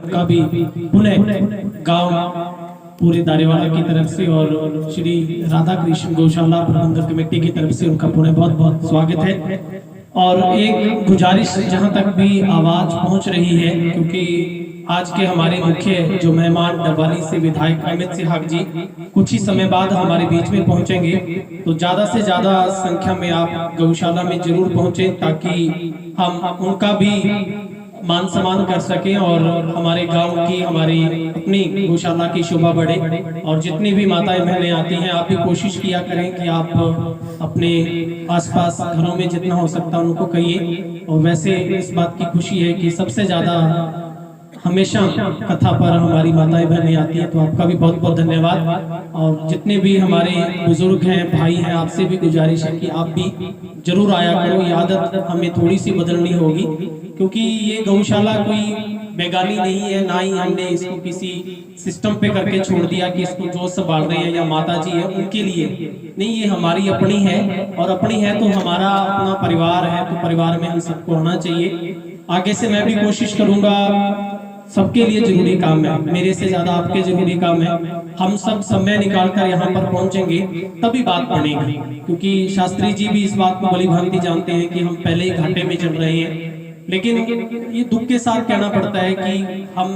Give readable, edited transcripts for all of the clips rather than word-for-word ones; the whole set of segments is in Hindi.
का भी पुनः गांव पूरे दारेवाड़ा की तरफ से और श्री राधा कृष्ण गौशाला प्रबंधक कमेटी की तरफ से उनका पुनः बहुत बहुत स्वागत है। और एक गुजारिश जहां तक भी आवाज पहुंच रही है, क्योंकि आज के हमारे मुख्य जो मेहमान डबवाली से विधायक अमित सिहाग जी कुछ ही समय बाद हमारे बीच में पहुंचेंगे, तो ज्यादा से ज्यादा संख्या में आप गौशाला में जरूर पहुंचे ताकि हम उनका भी मान सम्मान कर सकें और हमारे गांव की हमारी अपनी गौशाला की शोभा बढ़े। और जितनी भी माताएं बहनें आती हैं, आप भी कोशिश किया करें कि आप अपने आसपास घरों में जितना हो सकता है उनको कहिए। और वैसे इस बात की खुशी है कि सबसे ज्यादा हमेशा कथा पर हमारी माताएं बहनें आती हैं, तो आपका भी बहुत बहुत धन्यवाद। और जितने भी हमारे बुजुर्ग हैं, भाई हैं, आपसे भी गुजारिश है कि आप भी जरूर आया करो। ये आदत हमें थोड़ी सी बदलनी होगी, क्योंकि ये गौशाला कोई बेगानी नहीं है, ना ही हमने इसको किसी सिस्टम पे करके छोड़ दिया कि इसको जो संभाल रहे हैं या माता जी है उनके लिए नहीं, ये हमारी अपनी है। और अपनी है तो हमारा अपना परिवार है, तो परिवार में हम सबको होना चाहिए। आगे से मैं भी कोशिश करूंगा, सबके लिए जरूरी काम है, मेरे से ज्यादा आपके जरूरी काम है। हम सब समय निकालकर यहाँ पर पहुंचेंगे तभी बात बनेगी, क्योंकि शास्त्री जी भी इस बात को भली भांति जानते हैं कि हम पहले ही घाटे में चल रहे हैं। लेकिन ये दुख के साथ कहना पड़ता है कि हम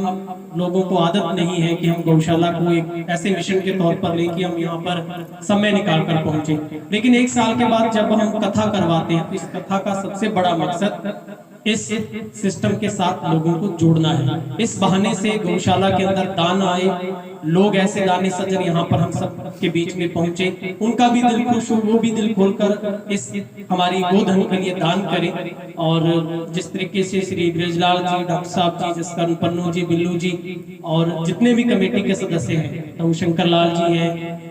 लोगों को आदत नहीं है कि हम गौशाला को एक ऐसे मिशन के तौर पर लें कि हम यहाँ पर समय निकाल कर पहुंचे। लेकिन एक साल के बाद जब हम कथा करवाते हैं, तो इस कथा का सबसे बड़ा मकसद इस सिस्टम के साथ लोगों को जोड़ना है। इस बहाने से गौशाला के अंदर दान आए, लोग ऐसे दानी सज्जन यहाँ पर हम सब के बीच में पहुंचे, उनका भी दिल खुश हो, वो भी दिल खोलकर इस हमारी गोधन के लिए दान करें। और जिस तरीके से श्री ब्रजलाल जी, डॉक्टर साहब जी, जसकरण पन्नू जी, बिल्लू जी और जितने भी कमेटी के सदस्य हैं, तो शंकर लाल जी हैं,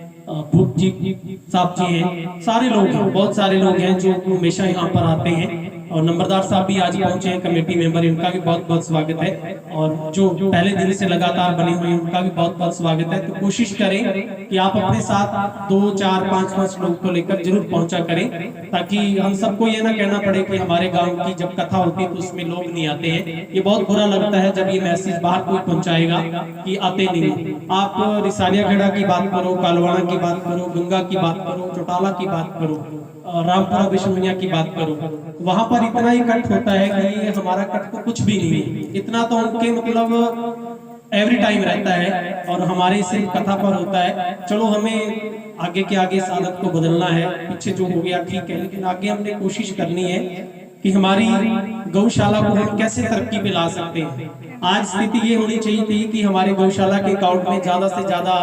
भूप जी साहब जी हैं, सारे लोग हैं, बहुत सारे लोग हैं जो हमेशा यहाँ पर आते हैं। और नंबरदार साहब भी आज पहुंचे हैं, कमेटी मेंबर, इनका भी बहुत बहुत स्वागत है। और जो पहले दिन से लगातार बने हुए हैं उनका भी बहुत बहुत स्वागत है। तो कोशिश करें कि आप अपने साथ 2, 4, 5 लोग को लेकर जरूर पहुंचा करें, ताकि हम सबको ये ना कहना पड़े कि हमारे गांव की जब कथा होती है तो उसमें लोग नहीं आते हैं। ये बहुत बुरा लगता है जब ये मैसेज बाहर कोई पहुंचाएगा कि आते नहीं। आप रिसालिया खेड़ा की बात करो, कालवाड़ा की बात करो, गंगा की बात करो, चौटाला की बात करो, रामपुरा विष्णुनिया की बात करो, वहां पर इतना ही कट होता है कि ये हमारा कट तो कुछ भी नहीं है। इतना तो उनके मतलब एवरी टाइम रहता है और हमारे से कथा पर होता है। चलो हमें आगे के आगे इस आदत को बदलना है, पीछे जो हो गया ठीक है, लेकिन आगे हमने कोशिश करनी है कि हमारी गौशाला को हम कैसे तरक्की पे ला सकते हैं। आज स्थिति ये होनी चाहिए थी कि हमारे गौशाला के अकाउंट में ज्यादा से ज्यादा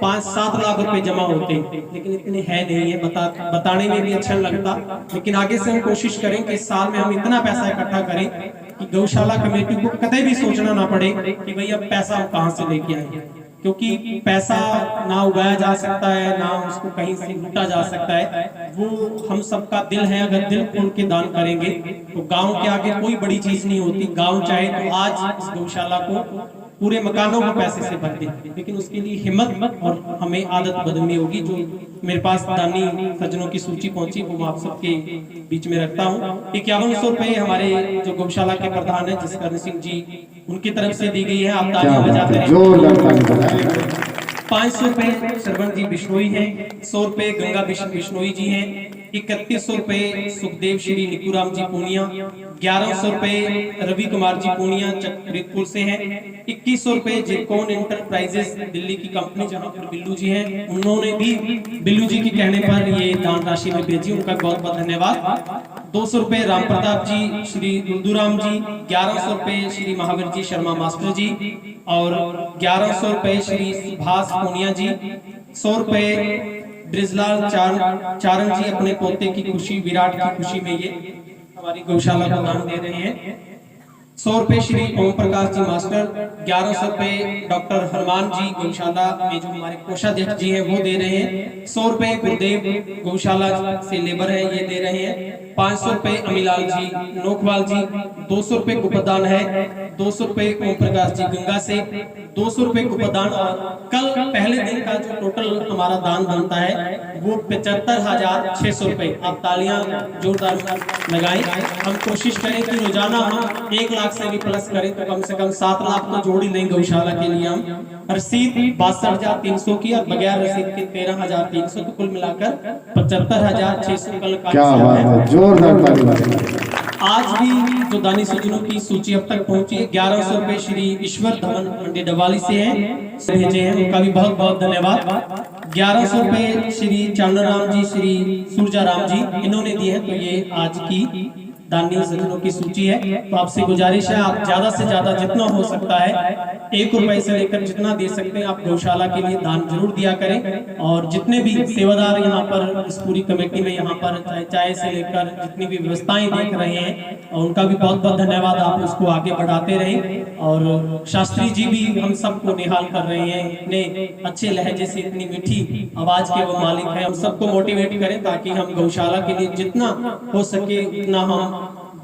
5-7 लाख रुपए जमा होते, लेकिन इतने है नहीं है। बताने में भी अच्छा लगता, लेकिन आगे से हम कोशिश करें कि इस साल में हम इतना पैसा इकट्ठा करें कि गौशाला कमेटी को कतई भी सोचना ना पड़े कि भाई अब पैसा हम कहां से लेके आए, क्योंकि पैसा ना उगाया जा सकता है, ना उसको कहीं से लूटा जा सकता है। वो हम सबका दिल है, अगर दिल खोल के दान करेंगे तो गांव के आगे कोई बड़ी चीज नहीं होती। गांव चाहे तो आज इस गौशाला को पूरे मकानों को पैसे से भर दे, लेकिन उसके लिए हिम्मत और हमें आदत बदलनी होगी। जो मेरे पास दानी सज्जनों की सूची पहुंची वो मैं आप सबके बीच में रखता हूँ। 5100 रुपए हमारे जो गौशाला के प्रधान है जसकरण सिंह जी, उनकी तरफ से दी गई है। आप तालियां बजाते हैं। 500 रुपए श्रवण जी बिश्नोई हैं, 100 रुपए गंगा बिश्नोई जी हैं, 3100 रुपए सुखदेव श्री निकुराम जी पूनिया, 1100 रुपए रवि कुमार जी पूनिया चक्रपुर से हैं, 2100 रुपए जेकॉन इंटरप्राइजेस दिल्ली की कंपनी जहां पर बिल्लू जी हैं, उन्होंने भी बिल्लू जी के कहने पर ये दान राशि में भेजी, उनका बहुत बहुत धन्यवाद। 200 रुपए राम प्रताप जी, श्री दुदूराम जी, 1100 रुपए श्री महावीर जी शर्मा मास्टर जी और 1100 रुपए श्री सुभाष पूनिया जी, 100 रुपए ब्रिजलाल चारण जी अपने पोते की खुशी, विराट की खुशी में ये हमारी गौशाला को दान दे रहे हैं। 100 रुपए श्री ओम प्रकाश जी मास्टर, 1100 रुपए डॉक्टर हनुमान जी गौशाला में जो हमारे कोषाध्यक्ष जी हैं वो दे रहे हैं। 100 रुपए गुरुदेव गौशाला से लेबर है ये दे रहे हैं। 500 रुपए अमीलाल जी नोखवाल जी, 200 रुपए गुप्तदान है 200 रुपए ओम प्रकाश जी गंगा से, 200 रुपए उपदान। और कल पहले दिन का जो टोटल हमारा दान बनता है वो 75,600 रुपए। आप तालियां जोरदार लगाएं। हम कोशिश करें कि रोजाना हम 1 लाख से भी प्लस करें तो कम से कम 7 लाख तो जोड़ ही लेंगे गौशाला के लिए हम। रसीद 62,300 की और बगैर रसीद के 13,300, तो कुल मिलाकर 75,600 कल का। क्या बात है, जोरदार ताली। आज भी जो दानी सज्जनों की सूची अब तक पहुंची है, 1100 रुपए श्री ईश्वर धवन मंडी डवाली से हैं, भेजे हैं, उनका भी बहुत बहुत धन्यवाद। 1100 रुपए श्री चांदराम जी, श्री सूरजाराम जी, इन्होंने दिए हैं। तो ये आज की दानी सज्जनों की सूची है। तो आपसे गुजारिश है आप ज्यादा से ज्यादा जितना हो सकता है 1 रुपए से लेकर जितना दे सकते हैं आप गौशाला के लिए दान जरूर दिया करें। और जितने भी सेवादार यहाँ पर इस पूरी कमेटी में यहाँ पर चाय से लेकर जितनी भी व्यवस्थाएं देख रहे हैं उनका भी बहुत बहुत धन्यवाद। आप उसको आगे बढ़ाते रहें। और शास्त्री जी भी हम सबको निहाल कर रहे हैं, इतने अच्छे लहजे से, इतनी मीठी आवाज के वो मालिक है। हम सबको मोटिवेट करें ताकि हम गौशाला के लिए जितना हो सके उतना हम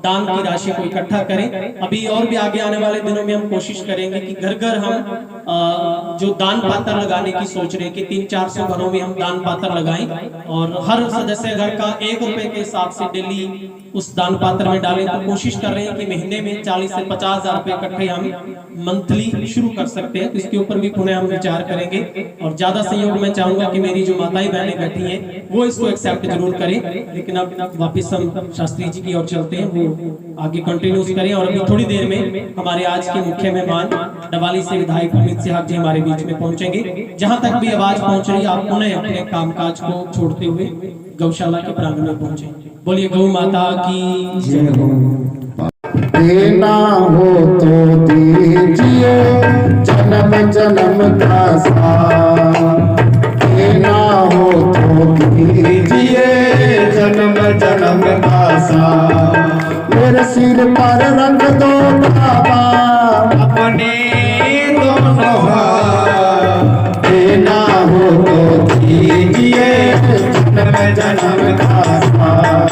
दान की राशि को इकट्ठा करें। अभी और भी आगे आने वाले दिनों में हम कोशिश करेंगे कि घर घर हम जो दान पात्र लगाने की सोच रहे हैं कि 300-400 घरों में हम दान पात्र लगाएं और हर सदस्य घर का 1 रुपए के हिसाब से डेली उस दान पात्र में डालें। तो कोशिश कर रहे हैं कि महीने में 40 से 50,000 रुपए इकट्ठे हम मंथली शुरू कर सकते हैं। तो इसके ऊपर भी पुनः हम विचार करेंगे। और ज्यादा सहयोग मैं चाहूंगा कि मेरी जो माताएं बहनें बैठी हैं वो इसको एक्सेप्ट जरूर करें। लेकिन अब वापिस हम शास्त्री जी की ओर चलते हैं, वो आगे कंटिन्यूस करें। और अभी थोड़ी देर में हमारे आज के मुख्य मेहमान डवाली से विधायक अमित सिंह जी हमारे बीच में पहुंचेंगे। जहां तक भी आवाज पहुंच रही है आप पुनः अपने कामकाज को छोड़ते हुए गौशाला के प्रांगण में पहुंचे। बोलिए गौ माता की जय हो। देना हो तो दीजिए जन्म जन्म का साथ, देना हो तो दीजिए जन्म जन्म का साथ। मेरे सिर पर रख दो बाबा अपने दोनों हाथ, देना हो तो दीजिए जन्म जन्म का साथ।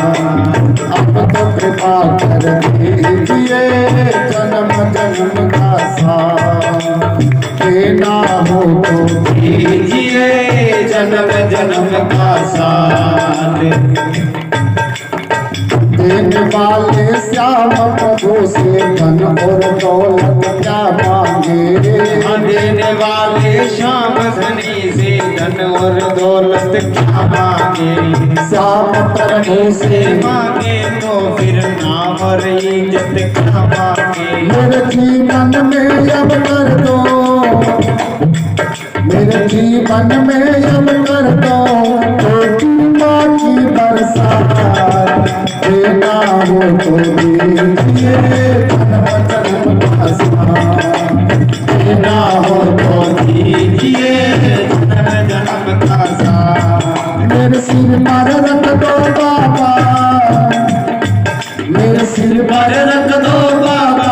अब तो कृपा कर दीजिए जन्म जन्म का साथ, देना हो तो दीजिए जन्म जन्म का साथ। देने वाले श्याम प्रभु से धन और दौलत क्या मांगे, देने वाले श्याम धनी से धन और दौलत क्या मांगे। श्याम प्रभु से मांगे तो फिर नाम और इज्जत क्या मांगे। मेरे जीवन में अब कर दो, मेरे जीवन में अब कर दो की बरसात, देना हो तो दीजिए जन्म जन्म का साथ, देना हो तो दीजिए जन्म जन्म का साथ। मेरे सिर पर रख दो बाबा, मेरे सिर पर रख दो बाबा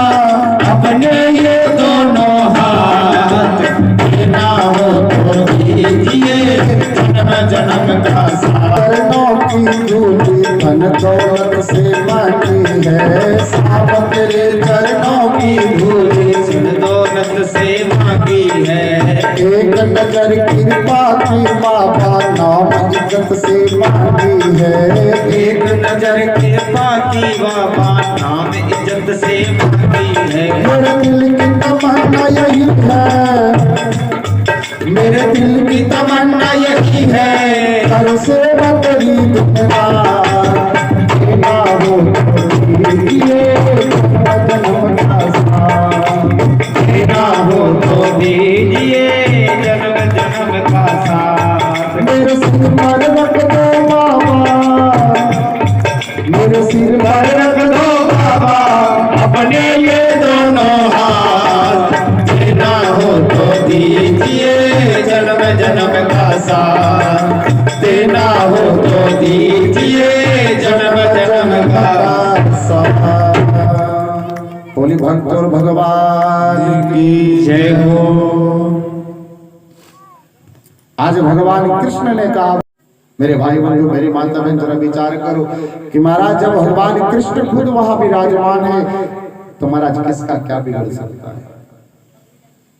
अपने ये दोनों हाथ, देना हो तो दीजिए जन्म जन्म का साथ। चरणों की धूली धन दौलत से मांगी है, साहब तेरे चरणों की धूली धन दौलत से मांगी है। एक नजर कृपा की बाबा नाम इज्जत से मांगी है, एक नजर कृपा की बाबा नाम इज्जत से मांगी है। मेरे दिल की तमन्ना यही है, मेरे दिल की तमन्ना यही है, कर सेवा तेरी तुम्हारा, देना हो तो दीजिए जन्म का साथ, देना हो तो दीजिए जन्म जन्म का साथ। मेरे सिर पर रख दो बाबा, मेरे सिर पर रख दो बाबा अपने ये दोनों हाथ, देना हो तो दीजिए जन्म जन्म का साथ, देना हो तो दीजिए जन्म जन्म का साथ। बोली भक्त और भगवान की जय हो। आज भगवान कृष्ण ने कहा, मेरे भाई बंधु मेरी माता बहन जरा विचार करो कि महाराज जब भगवान कृष्ण खुद वहां विराजमान है तो महाराज किसका क्या बिगड़ सकता है।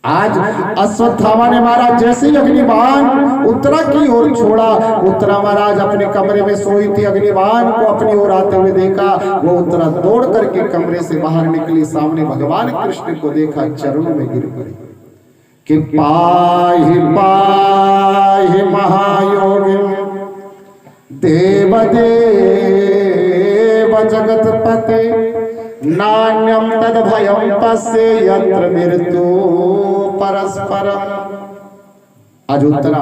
आज अश्वत्थामा ने महाराज जैसे ही अग्निबाण उत्तरा की ओर छोड़ा, उत्तरा महाराज अपने कमरे में सोई थी, अग्निबाण को अपनी ओर आते हुए देखा, वो उत्तरा दौड़ करके कमरे से बाहर निकली, सामने भगवान कृष्ण को देखा, चरणों में गिर पड़ी कि पाहि पाहि महायोगी देवदेव जगतपते नान्यम तद भयम पश्ये यत्र मृत्यु परस्परम। आज उत्तरा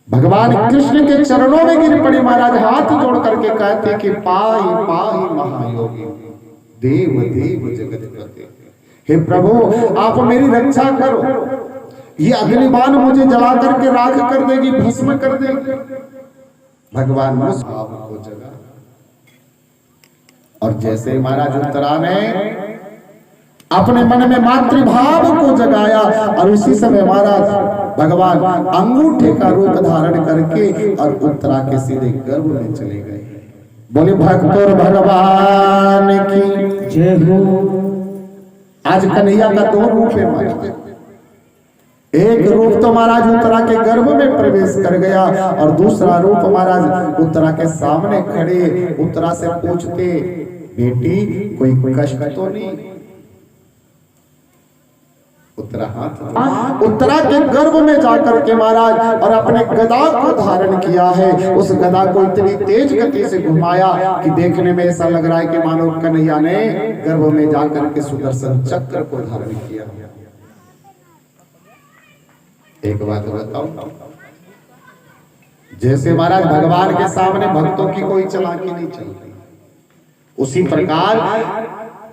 भगवान कृष्ण के चरणों में गिर पड़ी, महाराज हाथ जोड़ करके कहते कि पाहि पाहि महायोगी देव देव जगतपते, हे प्रभु आप मेरी रक्षा करो, ये अग्निबाण मुझे जला करके राख कर देगी, भस्म कर देगी। भगवान उस भाव को जगा, और जैसे महाराज उत्तरा ने अपने मन में मातृभाव को जगाया, और उसी समय महाराज भगवान अंगूठे का रूप धारण करके और उत्तरा के सीधे गर्भ में चले गए। बोले भक्तों भगवान की जय हो। आज कन्हैया का दो रूप है महाराज, एक रूप तो महाराज उत्तरा के गर्भ में प्रवेश कर गया, और दूसरा रूप महाराज उत्तरा के सामने खड़े उत्तरा से पूछते, बेटी कोई कष्ट तो नहीं। उत्तरा के गर्भ में जाकर के महाराज और अपने गदा को धारण किया है, उस गदा को इतनी तेज गति से घुमाया कि देखने में ऐसा लग रहा है कि मानो कन्हैया ने गर्भ में जाकर के सुदर्शन चक्र को धारण किया। एक बात बताओ, जैसे महाराज भगवान के सामने भक्तों की कोई चालाकी नहीं चलती, उसी प्रकार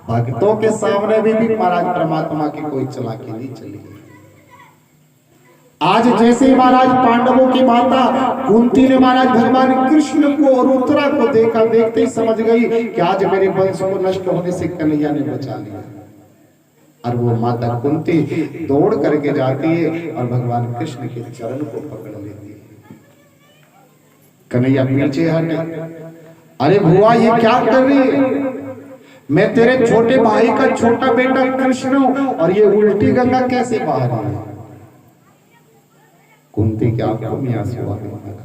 भक्तों के सामने भी महाराज परमात्मा की कोई चालाकी नहीं चली। आज जैसे महाराज पांडवों की माता कुंती ने महाराज भगवान कृष्ण को और उत्तरा को देखा, देखते ही समझ गई कि आज मेरे वंश को नष्ट होने से कन्हैया ने बचा लिया, और वो माता कुंती दौड़ करके जाती है और भगवान कृष्ण के चरण को पकड़ लेती है। कन्हैया पीछे हटे, अरे बुआ ये क्या कर रही है, मैं तेरे छोटे भाई का छोटा बेटा कृष्ण हूं, और ये उल्टी गंगा कैसे बहा रही है। कुंती क्या आंसू आ गए।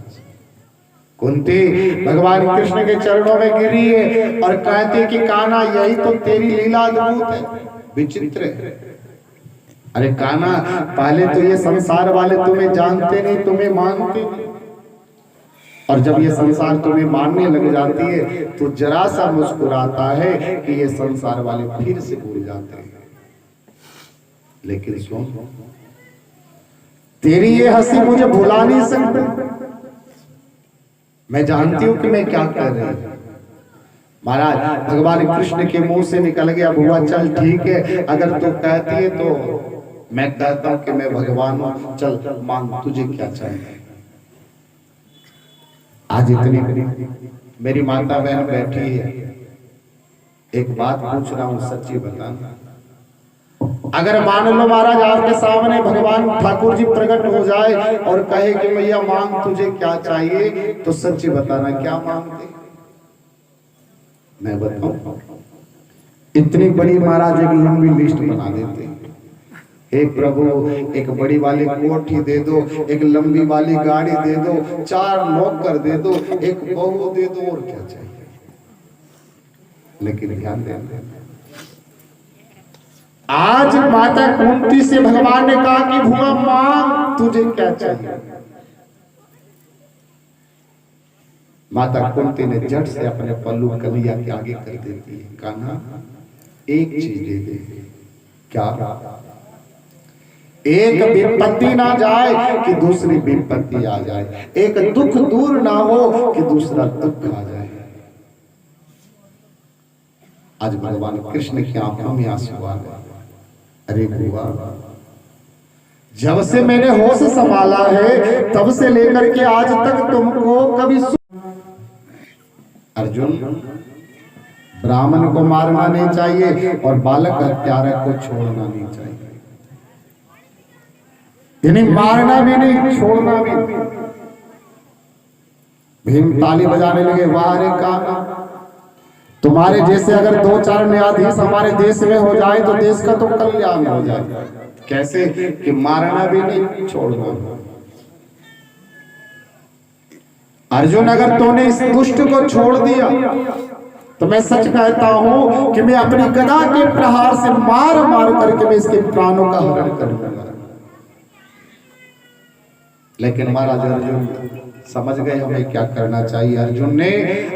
कुंती भगवान कृष्ण के चरणों में गिरी है और कहती कि कान्हा यही तो तेरी लीला अद्भुत है, विचित्र है। अरे कान्हा पहले तो ये संसार वाले तुम्हें जानते नहीं, तुम्हें मानते नहीं, और जब ये संसार तुम्हें मानने लग जाती है तो जरा सा मुस्कुराता है कि ये संसार वाले फिर से भूल जाते हैं। लेकिन सुन, तेरी ये हंसी मुझे भुला नहीं सकती, मैं जानती हूं कि मैं क्या कर रही हूं। महाराज भगवान कृष्ण के मुंह से निकल गया, बुआ चल ठीक है, अगर तू कहती है तो मैं कहता हूं कि मैं भगवान हूं, चल मांग तुझे क्या चाहिए। आज इतनी मेरी माता बहन बैठी है, एक बात पूछ रहा हूं, सच्ची बताना। अगर मान लो महाराज आपके सामने भगवान ठाकुर जी प्रकट हो जाए और कहे कि भैया मांग तुझे क्या चाहिए, तो सच्ची बताना क्या मांगते। मैं बताऊं, इतनी बड़ी महाराज एक लंबी लिस्ट बना देते। हे प्रभु एक बड़ी वाली कोठी दे दो, एक लंबी वाली गाड़ी दे दो, 4 नौकर दे दो, एक बहू दे दो, और क्या चाहिए। लेकिन ध्यान देना, आज माता कुंती से भगवान ने कहा कि भुआ मांग तुझे क्या चाहिए। माता कुंती ने झट से अपने पल्लू कन्हैया के आगे कर देती है, कान्हा एक चीज दे दे। क्या? एक विपत्ति ना जाए कि दूसरी विपत्ति आ जाए, एक दुख दूर ना हो कि दूसरा दुख आ जाए। आज भगवान कृष्ण की आंखों में आंसू आ गए। अरे बुआ, जब से मैंने होश संभाला है तब से लेकर के आज तक तुमको कभी अर्जुन, ब्राह्मण को मारना नहीं चाहिए और बालक हत्यारा को छोड़ना नहीं चाहिए, यानी मारना भी नहीं छोड़ना भी नहीं। भीम ताली बजाने लगे, वाह रे कान्हा, तुम्हारे जैसे अगर 2-4 न्यायाधीश हमारे देश में हो जाए तो देश का तो कल्याण हो जाए। कैसे कि मारना भी नहीं, छोड़ना। अर्जुन, अगर तूने इस दुष्ट को छोड़ दिया तो मैं सच कहता हूं कि मैं अपनी गदा के प्रहार से मार मार करके मैं इसके प्राणों का हरण करूंगा। लेकिन महाराज अर्जुन समझ गए हमें क्या करना चाहिए। अर्जुन ने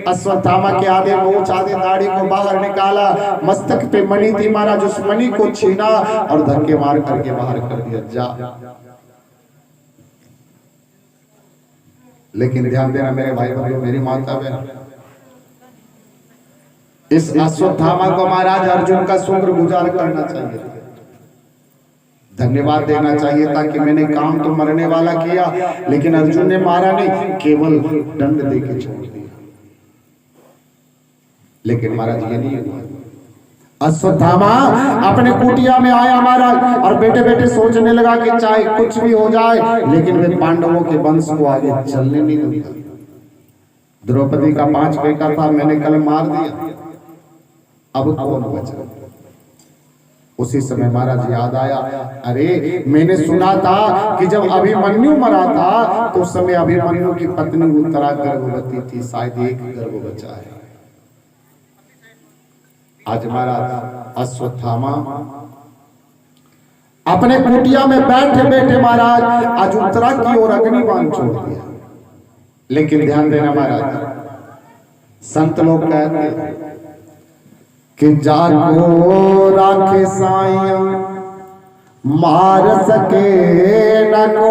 अश्वत्थामा के आधे मूंछ आधे दाढ़ी को बाहर निकाला, मस्तक पे मणि थी, महाराज उस मणि को छीना और धक्के मार करके बाहर कर दिया, जा। लेकिन ध्यान देना मेरे भाई बंधु, मेरी माता बहन, इस अश्वत्थामा को महाराज अर्जुन का शुक्रगुजार करना चाहिए, धन्यवाद देना चाहिए था कि मैंने काम तो मरने वाला किया, लेकिन अर्जुन ने मारा नहीं, केवल दंड देके छोड़ दिया। लेकिन महाराज ये नहीं हुआ। अश्वत्थामा अपने कुटिया में आया महाराज और बेटे बेटे सोचने लगा कि चाहे कुछ भी हो जाए लेकिन वे पांडवों के वंश को आगे चलने नहीं दूंगा। द्रौपदी का 5 बेटा था, मैंने कल मार दिया, अब कौन बचा। उसी समय महाराज याद आया, अरे मैंने सुना था कि जब अभिमन्यु मरा था तो उस समय अभिमन्यु की पत्नी उत्तरा गर्भवती थी, शायद एक गर्भ बचा है। आज महाराज अश्वत्थामा अपने कुटिया में बैठे बैठे महाराज आज उत्तरा की ओर अग्निबाण छोड़ दिया। लेकिन ध्यान देना महाराज, संत लोग कहते हैं कि जाको राखे साईं मार सके न को।